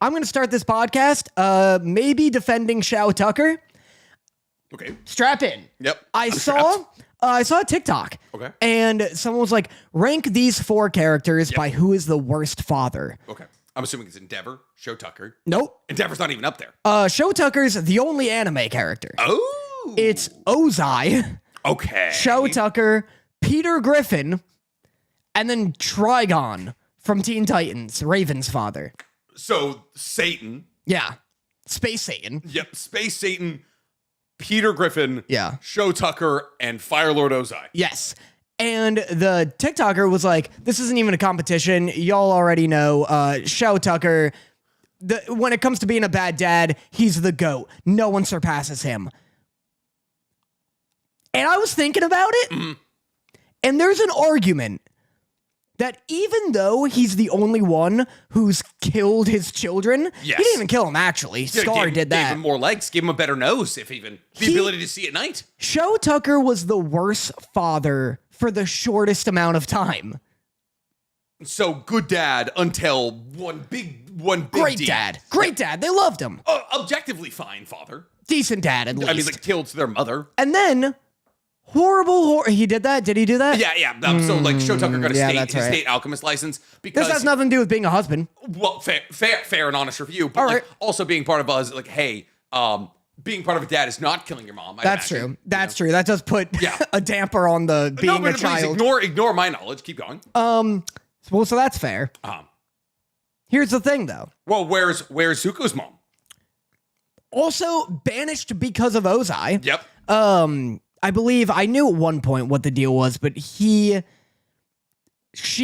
I'm going to start this podcast, maybe defending Shao Tucker. Okay. Strap in. Yep. I saw a TikTok. Okay. And someone was like, rank these 4 characters by who is the worst father. Okay. I'm assuming it's Endeavor, Shao Tucker. Nope. Endeavor's not even up there. Shao Tucker's the only anime character. Oh. It's Ozai, Okay. Shao Tucker, Peter Griffin, and then Trigon from Teen Titans, Raven's father. So Satan. Yeah. Space Satan. Yep. Space Satan, Peter Griffin. Yeah. Shao Tucker, and Firelord Ozai. Yes. And the TikToker was like, this isn't even a competition. Y'all already know Shao Tucker, when it comes to being a bad dad, he's the GOAT. No one surpasses him. And I was thinking about it, and there's an argument that even though he's the only one who's killed his children, he didn't even kill him, actually. Scar did that. Gave him more legs, gave him a better nose, if even. The ability to see at night. Shao Tucker was the worst father for the shortest amount of time. So good dad until one big Great deed. dad. Great dad. They loved him. Objectively fine father. Decent dad, at least. I mean, like, killed their mother. And then, he did that? Did he do that? Yeah. So, like, Shao Tucker got a state alchemist license because... This has nothing to do with being a husband. Well, fair and honest review. But, All like, right. also being part of us, like, hey, being part of a dad is not killing your mom. That's true. That's true. That does put a damper on the being a child. Ignore my knowledge. Keep going. Well, so that's fair. Here's the thing, though. Well, where's Zuko's mom? Also banished because of Ozai. Yep. I believe I knew at one point what the deal was, but he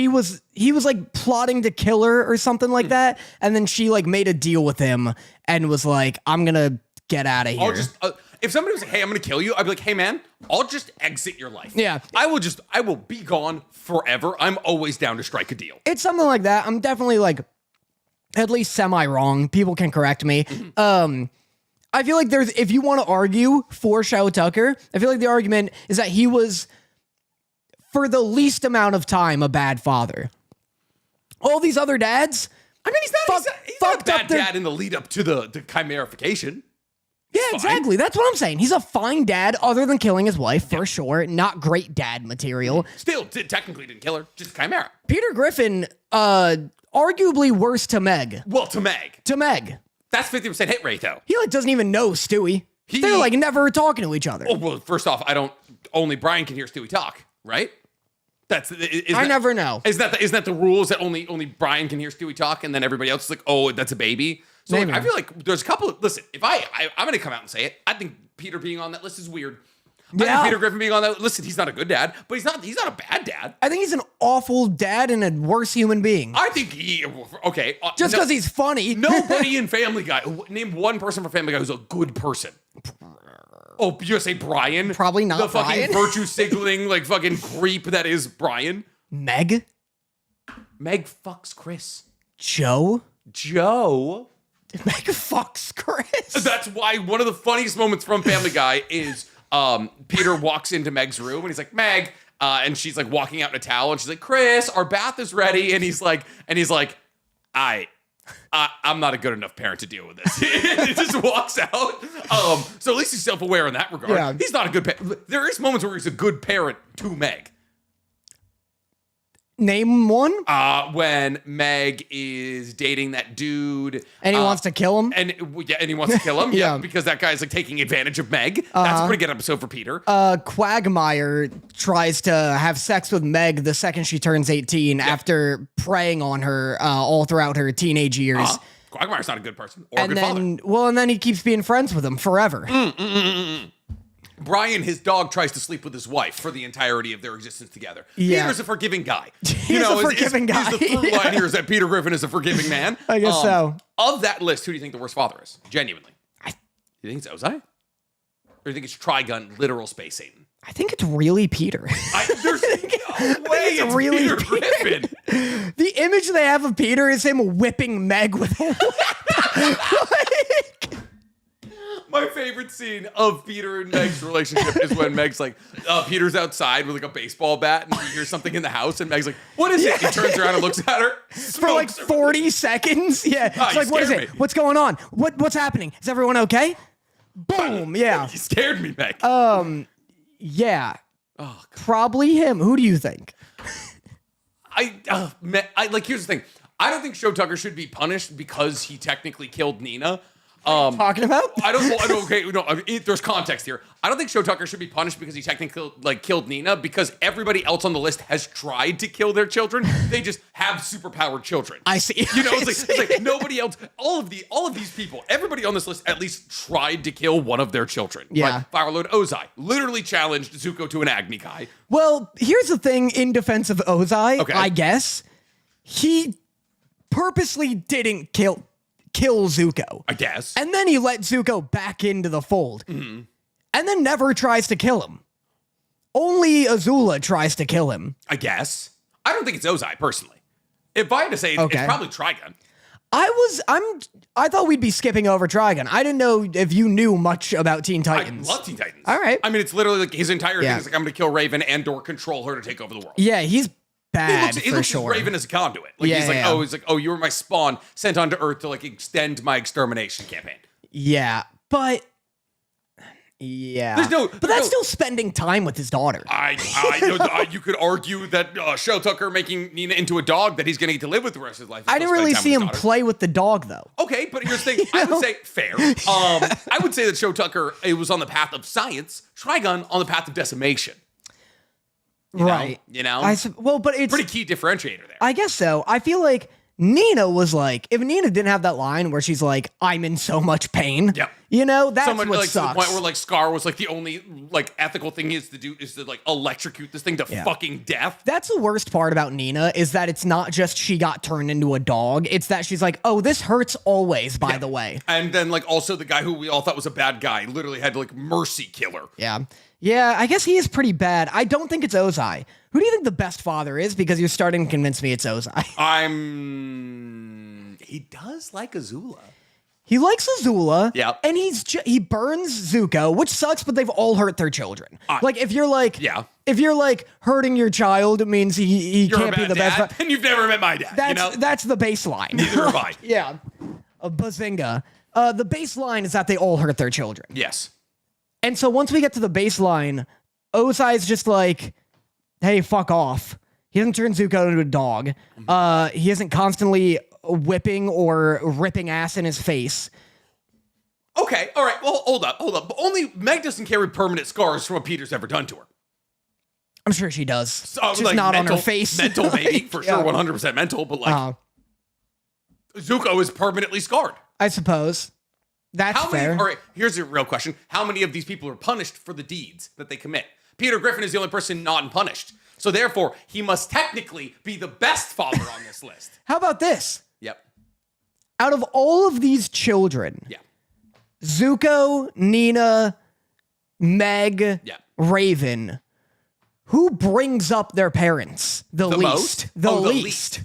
was like plotting to kill her or something like that, and then she like made a deal with him and was like, "I'm gonna get out of here." I'll just if somebody was like, "Hey, I'm gonna kill you," I'd be like, "Hey, man, I'll just exit your life." Yeah. I will be gone forever. I'm always down to strike a deal. It's something like that. I'm definitely like at least semi-wrong. People can correct me. I feel like if you want to argue for Shao Tucker, I feel like the argument is that he was, for the least amount of time, a bad father. All these other dads, I mean, he's not a bad dad in the lead up to the chimerification. Yeah, exactly. That's what I'm saying. He's a fine dad, other than killing his wife, for sure. Not great dad material. Still, technically didn't kill her, just chimera. Peter Griffin, arguably worse to Meg. Well, to Meg. To Meg. That's 50% hit rate, though. He like doesn't even know Stewie. They're like never talking to each other. Oh, well, first off, only Brian can hear Stewie talk, right? I never know. Isn't that the rules that only Brian can hear Stewie talk, and then everybody else is like, oh, that's a baby? So like, I feel like there's a couple of, listen, if I'm going to come out and say it, I think Peter being on that list is weird. I think Peter Griffin being on that, listen, he's not a good dad, but he's not a bad dad. I think he's an awful dad and a worse human being. I think just because he's funny. Nobody in Family Guy, name one person from Family Guy who's a good person. Oh, you're gonna say Brian? Probably not the fucking Brian. virtue signaling, like, fucking creep that is Brian. Meg fucks Chris. Joe. Meg fucks Chris. That's why one of the funniest moments from Family Guy is Peter walks into Meg's room and he's like, Meg, and she's like walking out in a towel and she's like, Chris, our bath is ready. And he's like, I'm not a good enough parent to deal with this. He just walks out. So at least he's self-aware in that regard. Yeah. He's not a good parent. There is moments where he's a good parent to Meg. Name one. When Meg is dating that dude, and he wants to kill him, and he wants to kill him, yeah, because that guy's like taking advantage of Meg. That's a pretty good episode for Peter. Quagmire tries to have sex with Meg the second she turns 18 after preying on her all throughout her teenage years. Quagmire's not a good person or a and good then, father. Well, and then he keeps being friends with him forever. Brian, his dog, tries to sleep with his wife for the entirety of their existence together. Yeah. Peter's a forgiving guy. He's a forgiving guy. The through line here is that Peter Griffin is a forgiving man. I guess so. Of that list, who do you think the worst father is? Genuinely. You think it's Ozai? Or do you think it's Trigun, literal space Satan? I think it's really Peter. There's no way it's really Peter Griffin. The image they have of Peter is him whipping Meg with a whip. My favorite scene of Peter and Meg's relationship is when Meg's like, Peter's outside with like a baseball bat and he hears something in the house and Meg's like, what is it? He turns around and looks at her. For like 40 seconds. Yeah. It's like, what is it? What's going on? What's happening? Is everyone okay? Boom. Yeah. You scared me, Meg. Yeah. Oh, probably him. Who do you think? Like, here's the thing. I don't think Show Tucker should be punished because he technically killed Nina. Talking about? There's context here. I don't think Show Tucker should be punished because he technically killed Nina, because everybody else on the list has tried to kill their children. They just have superpowered children. I see. It's like nobody else. All of these people, everybody on this list at least tried to kill one of their children. Yeah. Like Fire Lord Ozai literally challenged Zuko to an Agni Kai. Well, here's the thing in defense of Ozai, Okay. I guess. He purposely didn't kill Zuko. I guess. And then he let Zuko back into the fold. Mm-hmm. And then never tries to kill him. Only Azula tries to kill him. I guess. I don't think it's Ozai, personally. If I had to say, it's probably Trigun. I thought we'd be skipping over Trigun. I didn't know if you knew much about Teen Titans. I love Teen Titans. All right. I mean, it's literally like his entire thing is like, I'm going to kill Raven and or control her to take over the world. Yeah, he's bad he looks for sure. Raven as a conduit. Like he's like, oh, you were my spawn sent onto Earth to like extend my extermination campaign. Yeah, but but that's still spending time with his daughter. You could argue that Show Tucker making Nina into a dog that he's going to get to live with the rest of his life. I didn't really see him play with the dog though. Okay, but here's the thing. I would say fair. I would say that Show Tucker was on the path of science, Trigun on the path of decimation. Right. But it's pretty key differentiator there. I guess so. I feel like Nina was like, if Nina didn't have that line where she's like, I'm in so much pain. Yep. That's what like, sucks. To the point where like Scar was like the only like ethical thing is to like electrocute this thing to fucking death. That's the worst part about Nina, is that it's not just she got turned into a dog. It's that she's like, oh, this hurts always, by the way. And then like also the guy who we all thought was a bad guy literally had to like mercy kill her. Yeah. Yeah, I guess he is pretty bad. I don't think it's Ozai. Who do you think the best father is? Because you're starting to convince me it's Ozai. He does like Azula. He likes Azula. Yeah. And he burns Zuko, which sucks, but they've all hurt their children. Like if you're like hurting your child, it means he can't be the best. And you've never met my dad. That's the baseline. Neither have I. Yeah. A bazinga. The baseline is that they all hurt their children. Yes. And so once we get to the baseline, Ozai's just like, hey, fuck off. He doesn't turn Zuko into a dog. He isn't constantly whipping or ripping ass in his face. Okay, all right. Well, hold up. But only Meg doesn't carry permanent scars from what Peter's ever done to her. I'm sure she does. Just like not mental, on her face. Mental, maybe, for sure, 100% mental, but like, Zuko is permanently scarred. I suppose. That's fair. All right, here's a real question. How many of these people are punished for the deeds that they commit? Peter Griffin is the only person not punished. So therefore, he must technically be the best father on this list. How about this? Yep. Out of all of these children, Zuko, Nina, Meg, Raven, who brings up their parents the least? The least.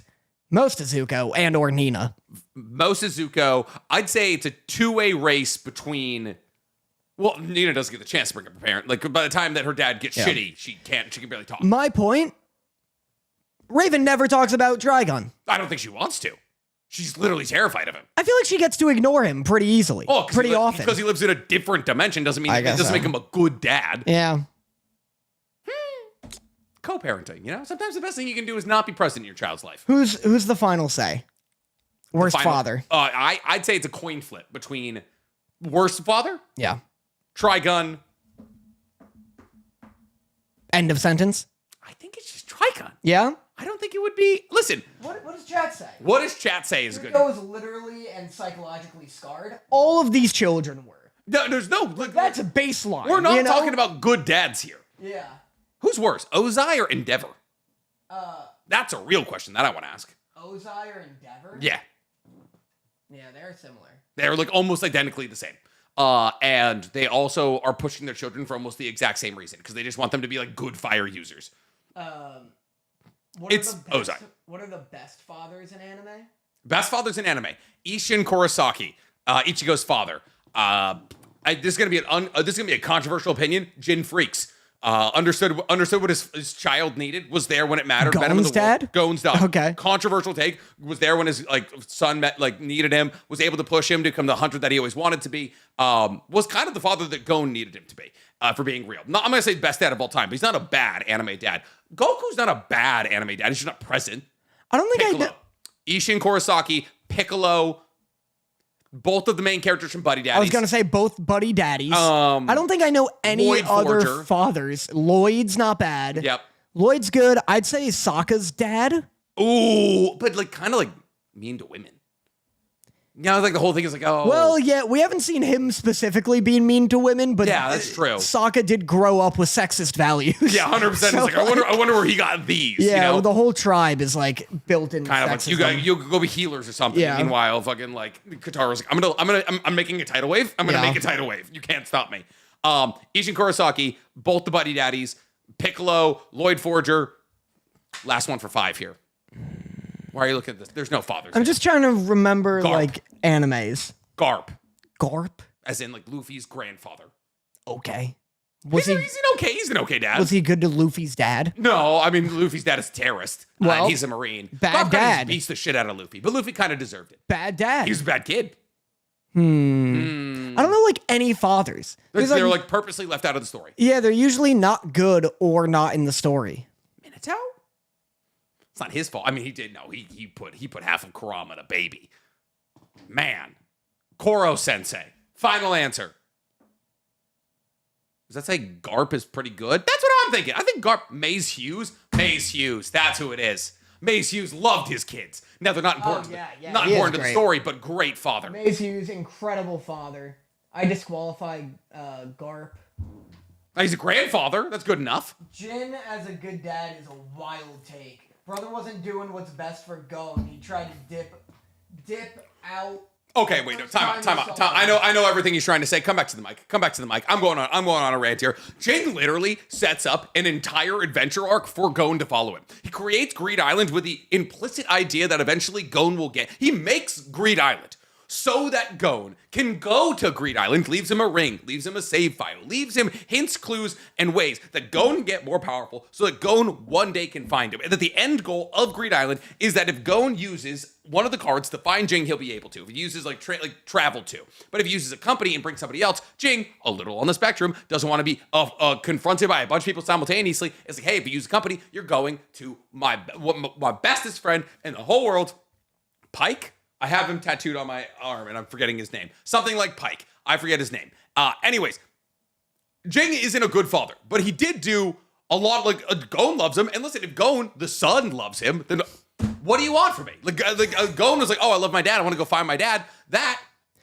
Most of Zuko and or Nina. Most of Zuko. I'd say it's a two-way race between... Well, Nina doesn't get the chance to bring up her parent. Like, by the time that her dad gets shitty, she can barely talk. My point, Raven never talks about Trigun. I don't think she wants to. She's literally terrified of him. I feel like she gets to ignore him pretty easily. Oh, pretty often. Because he lives in a different dimension doesn't mean it doesn't make him a good dad. Yeah. Co-parenting, Sometimes the best thing you can do is not be present in your child's life. Who's the final say? Worst father. I'd say it's a coin flip between worst father. Yeah. Trigun. End of sentence. I think it's just Trigun. Yeah? I don't think it would be... Listen. What does chat say? What does chat say is good? Zuko is literally and psychologically scarred. All of these children were. No, there's no... That's a baseline. We're not talking about good dads here. Yeah. Who's worse, Ozai or Endeavor? That's a real question that I want to ask. Ozai or Endeavor? Yeah. Yeah, they're similar. They're like almost identically the same. And they also are pushing their children for almost the exact same reason, because they just want them to be like good fire users. It's Ozai. What are the best fathers in anime? Best fathers in anime. Isshin Kurosaki, Ichigo's father. this is gonna be a controversial opinion. Jin freaks. Understood what his child needed. Was there when it mattered. Met him in the dad? Gon's dad. Okay. Controversial take. Was there when his son needed him. Was able to push him to become the hunter that he always wanted to be. Was kind of the father that Gon needed him to be. For being real. I'm gonna say best dad of all time, but he's not a bad anime dad. Goku's not a bad anime dad. He's just not present. I don't think Piccolo. Ishin Kurosaki, Piccolo. Both of the main characters from Buddy Daddies. I was going to say both Buddy Daddies. I don't think I know any Lloyd other Forger. Fathers. Lloyd's not bad. Yep. Lloyd's good. I'd say Sokka's dad. Ooh, but kind of mean to women. Yeah, the whole thing is oh. Well, yeah, we haven't seen him specifically being mean to women, but yeah, that's true. Sokka did grow up with sexist values. Yeah, 100%. So, I wonder where he got these. Yeah, you know? The whole tribe is built in kind sexism. of you go be healers or something. Yeah. Meanwhile, fucking Katara's I'm making a tidal wave. I'm gonna make a tidal wave. You can't stop me. Ishin Kurosaki, both the Buddy Daddies, Piccolo, Lloyd Forger. Last one for 5 here. Why are you looking at this? There's no fathers. I'm just trying to remember animes. Garp. Garp? As in Luffy's grandfather. Okay. He's an okay dad. Was he good to Luffy's dad? No, I mean Luffy's dad is a terrorist. Well, he's a Marine. Bad Garp dad. Beats the shit out of Luffy, but Luffy kind of deserved it. Bad dad. He was a bad kid. I don't know any fathers. They're purposely left out of the story. Yeah, they're usually not good or not in the story. Minato? It's not his fault. I mean, he did know. He put half of Kurama in a baby. Man. Koro Sensei. Final answer. Does that say Garp is pretty good? That's what I'm thinking. I think Garp, Maze Hughes. That's who it is. Maze Hughes loved his kids. Now they're not important. Not important to the story, but great father. Maze Hughes, incredible father. I disqualify Garp. He's a grandfather. That's good enough. Jin as a good dad is a wild take. Brother wasn't doing what's best for Gon. He tried to dip out. Okay, wait, no, time out. I know everything he's trying to say. Come back to the mic. I'm going on a rant here. Jin literally sets up an entire adventure arc for Gon to follow him. He creates Greed Island with the implicit idea that eventually Gon will get. He makes Greed Island so that Gon can go to Greed Island, leaves him a ring, leaves him a save file, leaves him hints, clues, and ways that Gon can get more powerful so that Gon one day can find him. And that the end goal of Greed Island is that if Gon uses one of the cards to find Jing, he'll be able to. If he uses travel to. But if he uses a company and brings somebody else, Jing, a little on the spectrum, doesn't want to be confronted by a bunch of people simultaneously. It's hey, if you use a company, you're going to my bestest friend in the whole world, Pike. I have him tattooed on my arm, and I'm forgetting his name. Something like Pike. I forget his name. Anyways, Jing isn't a good father, but he did do a lot. Gon loves him, and listen, if Gon, the son, loves him, then what do you want from me? Gon was oh, I love my dad. I want to go find my dad.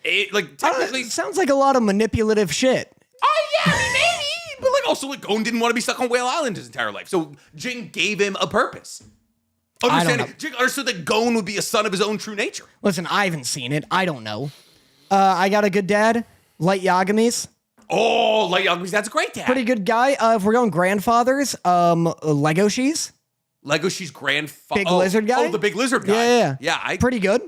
Technically, it sounds like a lot of manipulative shit. Oh yeah, I mean, maybe, but also Gon didn't want to be stuck on Whale Island his entire life, so Jing gave him a purpose. Jing understood that Gon would be a son of his own true nature. Listen, I haven't seen it. I don't know. I got a good dad. Light Yagami's. Oh, Light Yagami's. That's a great dad. Pretty good guy. If we're going grandfathers, Lego She's. Legosh's grandfather. Big lizard guy? Oh, the big lizard guy. Yeah. Yeah, pretty good.